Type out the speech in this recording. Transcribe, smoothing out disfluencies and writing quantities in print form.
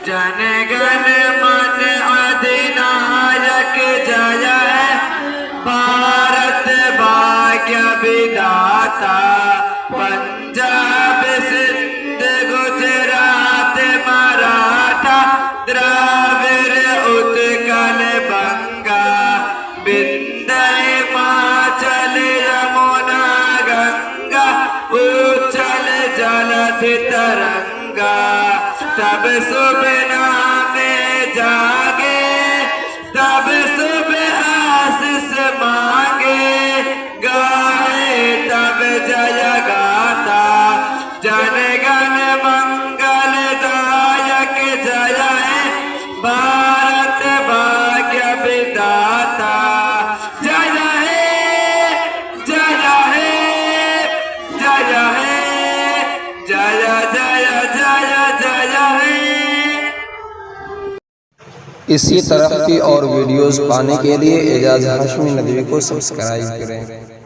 जन गण मन अधिनायक जय है भारत भाग्य विधाता। पंजाब सिंध गुजरात मराठा द्राविड़ उत्कल बंगा विंध्य हिमाचल यमुना गंगा उच्छल जलधि तरंगा। तब शुभ नामे जागे तब शुभ आशीष मांगे गाए तब जय गाता। जन गण मंगल दायक जय है भारत भाग्य विधाता। जय है जय है जय है जय जय जय जय है। इसी तरह की और वीडियोस पाने के लिए एजाज हाशमी नदवी को सब्सक्राइब करें।